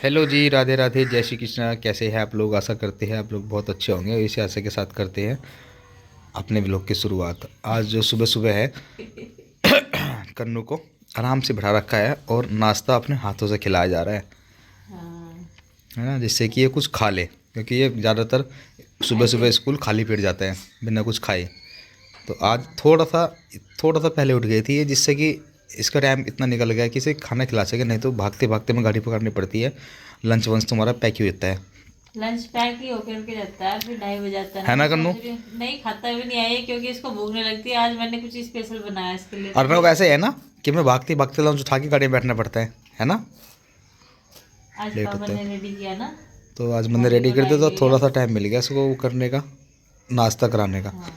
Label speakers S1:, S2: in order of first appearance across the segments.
S1: Hello जी, राधे राधे, जय श्री कृष्णा। कैसे हैं आप लोग? आशा करते हैं आप लोग बहुत अच्छे होंगे। इसी आशा के साथ करते हैं अपने व्लॉग की शुरुआत। आज जो सुबह सुबह है, कन्नू को आराम से बिठा रखा है और नाश्ता अपने हाथों से खिलाया जा रहा
S2: हाँ।
S1: है ना, जिससे कि ये कुछ खा ले, क्योंकि ये ज़्यादातर सुबह सुबह स्कूल खाली पेट जाता है बिना कुछ खाए। तो आज थोड़ा सा पहले उठ गई थी ये, जिससे कि इसका टाइम इतना निकल गया कि इसे खाना खिला सके, नहीं तो भागते भागते में गाड़ी पकड़नी पड़ती है। लंच वंच तुम्हारा पैक ही होता है।
S2: लंच पैक ही होकर के रहता है, फिर 2:30 बजे आता है ना।
S1: है ना
S2: मैं
S1: कन्नू?
S2: सोच रही हूँ नहीं खाता भी नहीं है क्योंकि इसको भूख नहीं लगती। आज मैंने कुछ स्पेशल बनाया इसके लिए,
S1: और
S2: तो
S1: मैं
S2: फिर
S1: वैसे है ना कि मैं भागते भागते लंच उठा के गाड़ी में बैठना पड़ता है ना।
S2: आज
S1: लेट
S2: पापा
S1: होता
S2: ने
S1: है।
S2: रेडी किया ना।
S1: तो आज मैंने
S2: मम्मी
S1: रेडी
S2: को
S1: कर दिया,
S2: टाइम
S1: तो
S2: मिल गया।
S1: थोड़ा सा टाइम मिल गया इसको वो करने का, नाश्ता कराने का।
S2: हाँ,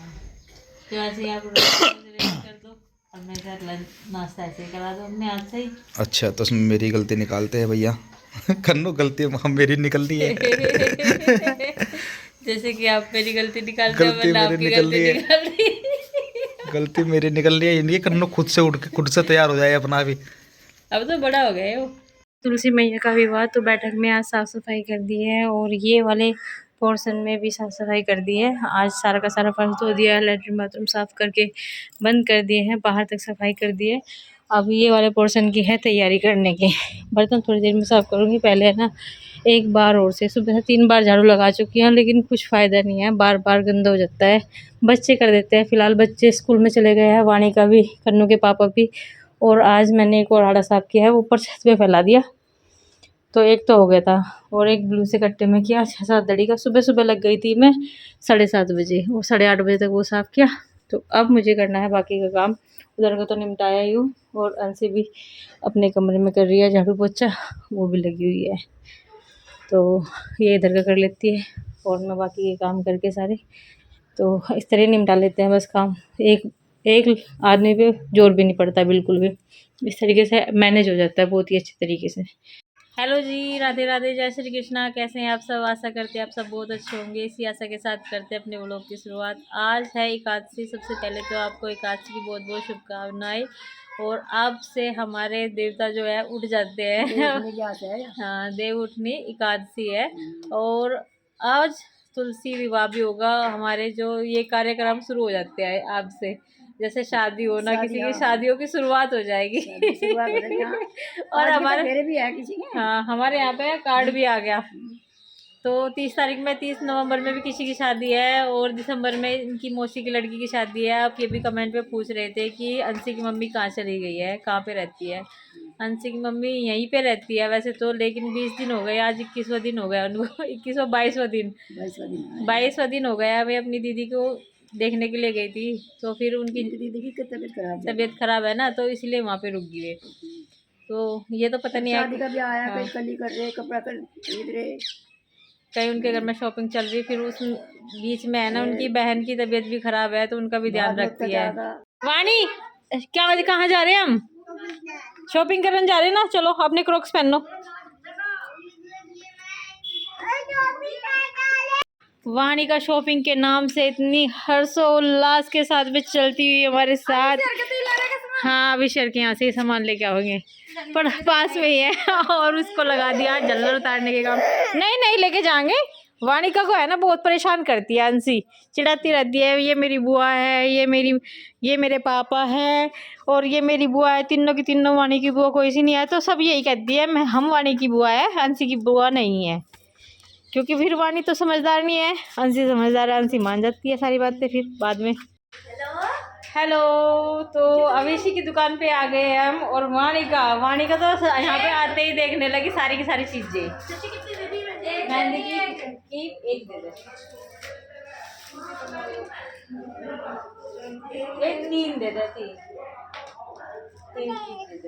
S2: तो ऐसे ही आप रेडी कर दो और मैं इधर लंच नाश्ता ऐसे ही करा दो अपने हाथ से ही।
S1: अच्छा, तो उसमें मेरी गलती निकालते हैं भैया। कन्नू, गलती हम मेरी निकल रही है।
S2: जैसे कि आप मेरी गलती निकालते हो,
S1: गलती
S2: मैं
S1: मेरी
S2: आपकी
S1: निकल
S2: गलती
S1: रही है।
S2: निकाल रही।
S1: गलती मेरी निकल रही है, ये नहीं है कन्नू खुद से उठ के खुद से तैयार हो जाए अपना भी।
S2: अब तो बड़ा हो गए हो। तुलसी मैया का विवाह, तो बैठक में आज साफ सफाई कर दी है और ये वाले पोर्शन में भी साफ सफाई कर दी है। आज सारा का सारा फर्श धो दिया है, लेटरिन बाथरूम साफ करके बंद कर दिए हैं, बाहर तक सफाई कर दी है। अब ये वाले पोर्शन की है तैयारी करने की। बर्तन थोड़ी देर में साफ करूँगी, पहले है ना एक बार और से सुबह से 3 बार झाड़ू लगा चुकी हूँ, लेकिन कुछ फ़ायदा नहीं है, बार बार गंदा हो जाता है। बच्चे कर देते हैं, फिलहाल बच्चे स्कूल में चले गए हैं, वाणी का भी, कन्नू के पापा भी। और आज मैंने एक और आड़ा साफ किया है, वो ऊपर छत पे फैला दिया, तो एक तो हो गया था। और एक ब्लू से कट्टे में किया 6-7 दड़ी का। सुबह सुबह लग गई थी मैं 7:30 बजे, वो 8:30 बजे तक वो साफ़ किया। तो अब मुझे करना है बाकी का काम। उधर का तो निपटाया ही हूँ, और अंशी भी अपने कमरे में कर रही है झाड़ू पोछा, वो भी लगी हुई है। तो ये इधर का कर लेती है और मैं बाकी के काम करके सारे, तो इस तरह निपटा लेते हैं बस काम। एक एक आदमी पे जोर भी नहीं पड़ता बिल्कुल भी, इस तरीके से मैनेज हो जाता है बहुत ही अच्छे तरीके से। हेलो जी, राधे राधे, जय श्री कृष्णा। कैसे हैं आप सब? आशा करते हैं आप सब बहुत अच्छे होंगे। इसी आशा के साथ करते हैं अपने व्लॉग की शुरुआत। आज है एकादशी। सबसे पहले तो आपको एकादशी की बहुत बहुत शुभकामनाएं। और अब से हमारे देवता जो है उठ जाते हैं। हाँ, देव उठनी एकादशी है। और आज तुलसी विवाह भी होगा हमारे, जो ये कार्यक्रम शुरू हो जाते हैं अब से। जैसे शादी हो ना, किसी की शादियों की शुरुआत हो जाएगी। और हमारे मेरे भी है किसी के। हाँ, हमारे यहाँ पे कार्ड भी आ गया। तो 30 तारीख में, 30 नवंबर में भी किसी की शादी है, और दिसंबर में इनकी मौसी की लड़की की शादी है। आप ये भी कमेंट पे पूछ रहे थे कि अंशी की मम्मी कहाँ चली गई है, कहाँ पे रहती है। अंशी की मम्मी यहीं पे रहती है वैसे तो, लेकिन 20 दिन हो गए, आज 21वां दिन हो गया उनको। 21वां 22वां दिन 22वां दिन हो गया। वे अपनी दीदी को देखने के लिए गई थी, तो फिर उनकी दीदी की तबीयत खराब है ना, तो इसलिए वहाँ पे रुक गई वे। तो ये तो पता नहीं है, शादी का भी आया। हाँ। कहीं कर रहे, कपड़ा खरीद रहे, कहीं उनके घर में शॉपिंग चल रही। फिर उस बीच में है ना उनकी बहन की तबीयत भी खराब है, तो उनका भी ध्यान रखती है। वाणी, क्या कहाँ जा रहे हैं हम? शॉपिंग करने जा रहे हैं ना, चलो अपने क्रॉक्स पहन लो। वाणी का शॉपिंग के नाम से इतनी हर्षोल्लास के साथ भी चलती हुई हमारे साथ। हाँ, अभी शहर के यहाँ से ही सामान लेके आओगे, पर पास में ही है। और उसको लगा दिया झल्लर उतारने के काम। नहीं नहीं, लेके जाएंगे। वानिका को है ना बहुत परेशान करती है अंशी, चिढ़ाती रहती है, ये मेरी बुआ है, ये मेरे पापा है, और ये मेरी बुआ है। तीनों की तीनों वाणी की बुआ कोई सी नहीं है, तो सब यही कहती है मैं हम वाणी की बुआ है, अंशी की बुआ नहीं है। क्योंकि फिर वाणी तो समझदार नहीं है, अंशी समझदार है। अंशी मान जाती है सारी बातें फिर बाद में। हेलो। तो अवेशी की दुकान पे आ गए हम, और वाणी का तो यहाँ पे आते ही देखने लगी सारी की सारी चीजें। मेहंदी की एक दे दे, एक 3 दे दे, 3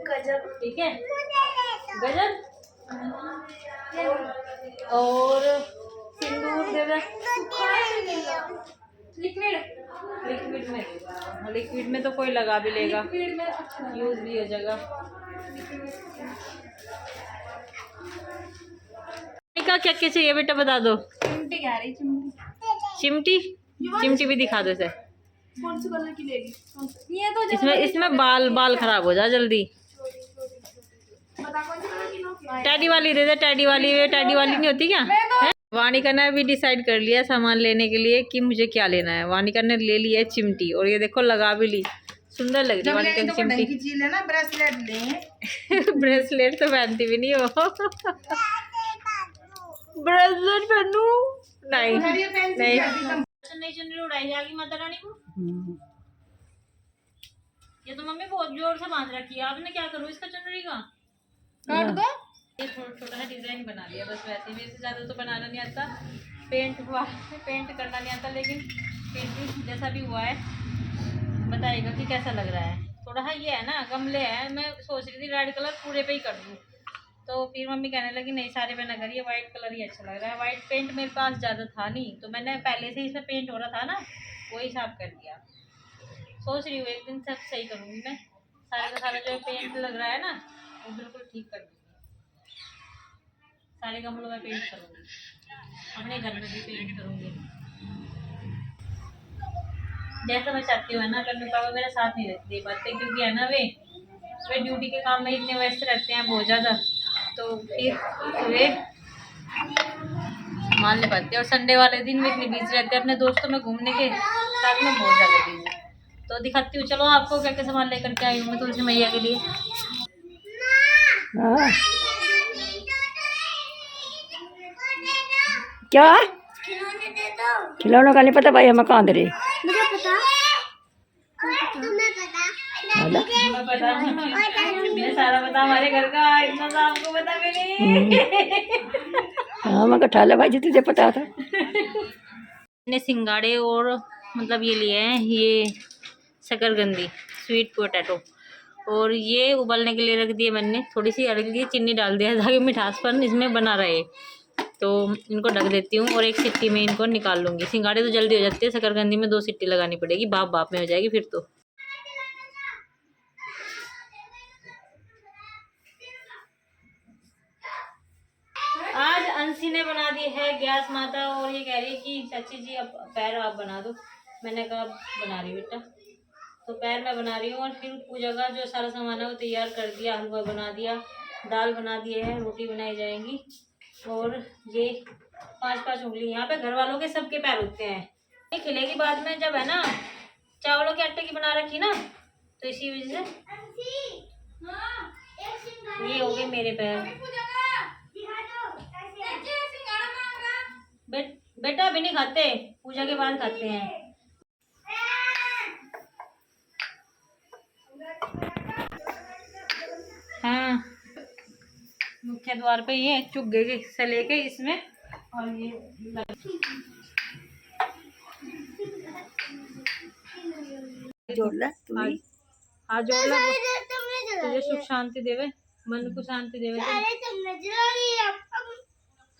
S2: गजब, ठीक है गजब। और सिंदूर दे दे, लिक्विड में, लिक्विड में तो कोई लगा भी लेगा, यूज भी हो जाएगा। क्या क्या क्या चाहिए बेटा, बता दो। चिमटी कह रही, चिमटी चिमटी भी दिखा दो इसे। कौन सी कलर की लेगी? ये तो इसमें बाल खराब हो जाए जल्दी। टैडी वाली दे दे, टैडी वाली, वे टैडी वाली नहीं होती क्या है? वानिका ने भी डिसाइड कर लिया सामान लेने के लिए कि मुझे क्या लेना है। वानिका ने ले ली है चिमटी, और ये देखो लगा भी ली, सुंदर लग रही है वानिका की चिमटी।
S3: ब्रेसलेट ले
S2: ब्रेसलेट तो पहनती भी नहीं हो। ब्रेसलेट पहनू नहीं नहीं चुन्नी उड़ाई जाएगी माता रानी को। ये तो मम्मी बहुत जोर से बांध रखी है, आपने क्या करूँ इसका चुनरी का? काट दो। ये छोटा सा डिजाइन बना लिया बस, वैसे मेरे से ज्यादा तो बनाना नहीं आता, पेंट करना नहीं आता, लेकिन पेंटिंग जैसा भी हुआ है बताइएगा कि कैसा लग रहा है। थोड़ा सा ये है ना गमले हैं, मैं सोच रही थी रेड कलर पूरे पे ही कर दूँ, तो फिर मम्मी कहने लगी नहीं सारे पे ना करिए, वाइट कलर ही अच्छा लग रहा है। वाइट पेंट मेरे पास ज़्यादा था नहीं, तो मैंने पहले से ही इसमें पेंट हो रहा था ना, वही साफ कर दिया। सोच रही हूँ एक दिन सब सही करूँगी मैं, सारे का सारा जो पेंट लग रहा है ना वो बिल्कुल ठीक कर दूँगी, सारे गमलों में पेंट करूँगी, अपने घर में भी पेंट करूँगी जैसा मैं चाहती हूँ ना। करने पापा मेरा साथ नहीं दे पाते, क्योंकि है ना वे ड्यूटी के काम में इतने व्यस्त रहते हैं बहुत ज़्यादा, तो फिर वे मान नहीं पाते, और संडे वाले दिन वे इतने बिजी रहते हैं अपने दोस्तों में घूमने के साथ में, बहुत ज़्यादा बिजी। तो दिखाती हूँ, चलो आपको क्या क्या सामान लेकर के आई हूँ मैं तुलसी मैया के लिए।
S3: क्या खिलौनों का नहीं पता भाई, हमें कहाँ दे रहे?
S2: मुझे सारा पता हमारे घर का, इतना सा आपको पता भी नहीं।
S3: हाँ मैं कठा ले भाई जी, तुझे पता था।
S2: मैंने सिंगाड़े और मतलब ये लिए हैं, ये शकरकंदी स्वीट पोटैटो, और ये उबलने के लिए रख दिए मैंने, थोड़ी सी हल्की चीनी डाल दिया ताकि मिठासपन इसमें बना रहे। तो इनको ढक देती हूँ और एक सीटी में इनको निकाल लूँगी। सिंगाड़े तो जल्दी हो जाते हैं, शकरकंदी में 2 सीटी लगानी पड़ेगी, भाप में हो जाएगी फिर तो। आज अंशी ने बना दी है गैस माता, और ये कह रही है कि चाची जी अब पैर आप बना दो। मैंने कहा बना रही बेटा, तो पैर मैं बना रही हूँ, और फिर पूजा का जो सारा सामान है वो तैयार कर दिया, हलवा बना दिया, दाल बना दी है, रोटी बनाई जाएंगी, और ये 5-5 उंगली यहाँ पे घर वालों के सबके पैर उठते हैं। ये खिलेगी बाद में, जब है ना चावलों के आटे की बना रखी ना, तो इसी वजह से ये हो गए मेरे पैर। बेटा अभी नहीं खाते, पूजा के बाद खाते हैं। हाँ मुख्य द्वार पे ये चुग्गे से लेके इसमें, और ये
S3: जोड़ ले तू भी।
S2: हाँ जोड़ ला, तुझे सुख शांति देवे, मन को शांति देवे।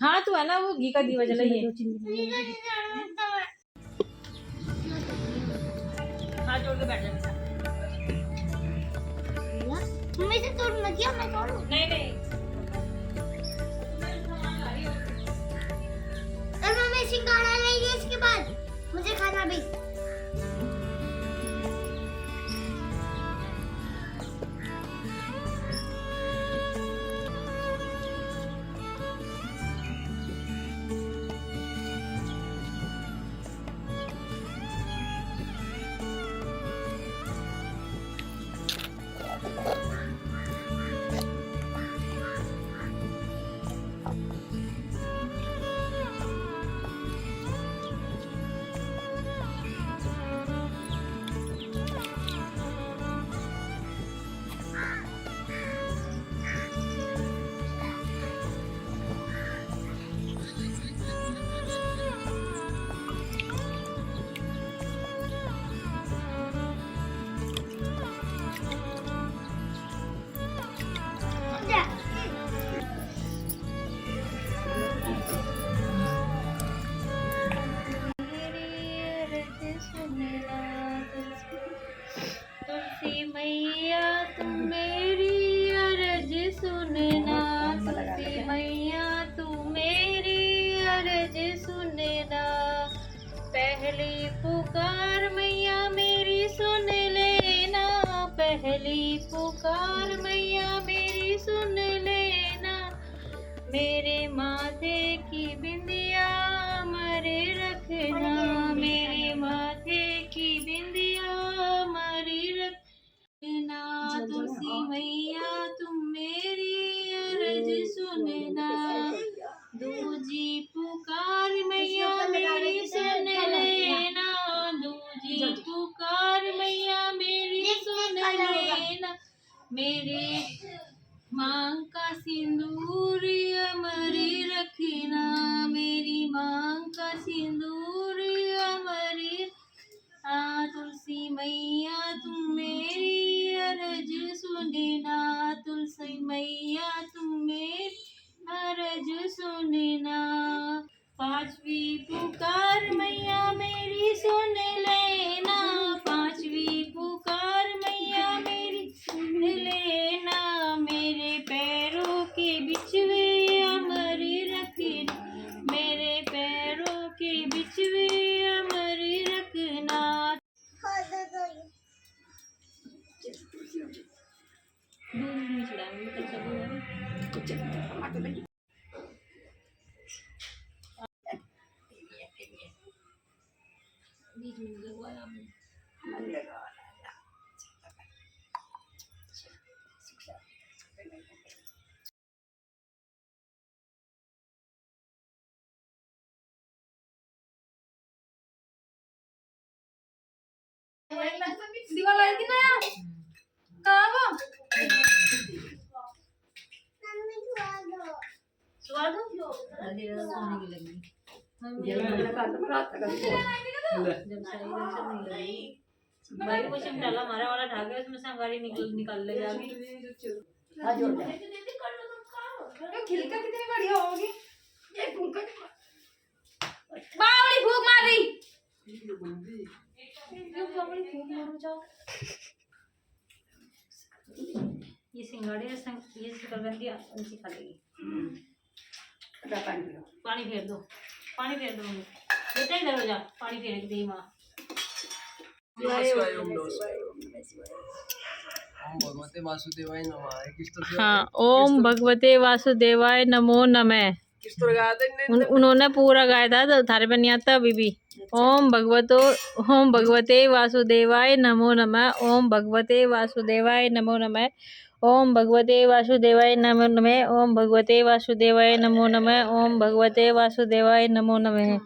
S2: हाँ तो है ना वो घी का दीवा जलाइए। हाँ जोड़ के बैठ जा।
S4: मम्मी से तोड़ना क्या, मैं तोड़ूं?
S2: नहीं
S4: और मम्मी सिंगाड़ा लेंगे इसके बाद मुझे खाना भी।
S2: तुलसी मैया तुम मेरी अर्ज सुनना, तुलसी मैया तुम मेरी अर्ज सुनना, पहली पुकार मैया मेरी सुन लेना, पहली पुकार मैया मेरी सुन मेरे माथे की बिंदिया मरे रखना, मेरे माथे की बिंदिया मरे रखना। तुलसी मैया तुम मेरी अर्ज सुनना, दूजी पुकार मैया मेरी सुन लेना, दूजी पुकार मैया मेरी सुन लेना। मेरे मांग का सिंदूर अमर रखना, मेरी मांग का सिंदूर अमर। तुलसी मैया तुम मेरी अर्ज सुनना, तुलसी मैया तुम मेरी अर्ज सुनना। पांचवी पुकार मैया मेरी सुन लेना, पांचवी पुकार मैया मेरी सुन लेना। मेरे पैरों के बिचवे अमर रखना, मेरे पैरों के बिचवे अमर रखना। दूध नहीं चढ़ाएंगे तो चलो। बीच में लगवाया हमने।
S5: दीवार लाई थी ना यार, कहाँ वो?
S4: मम्मी छुआ दो।
S2: स्वाद हो सोने की लगी जब सही दर्शन नहीं लगी भाई को सिमटाला हमारा वाला ढाके उसमें से अंगारी निकाल ले जाएगी।
S5: खिलका कितनी बढ़िया होगी, बावड़ी फूक मार रही।
S2: ये सिंगाड़ी ये शकरकंदी उनकी खा लेगी। पानी फेर दो, पानी फेर दो बेटा, इधर हो जा, पानी फेर के दी माँ। हाँ, ओम भगवते वासुदेवाय नमो नमः। उन्होंने पूरा गाया था तो थारे पे नहीं आता अभी भी। ओम भगवते वासुदेवाय नमो नमः, ओम भगवते वासुदेवाय नमो नमः, ओम भगवते वासुदेवाय नमो नमः, ओम भगवते वासुदेवाय नमो नमः, ओम भगवते वासुदेवाय नमो नमः।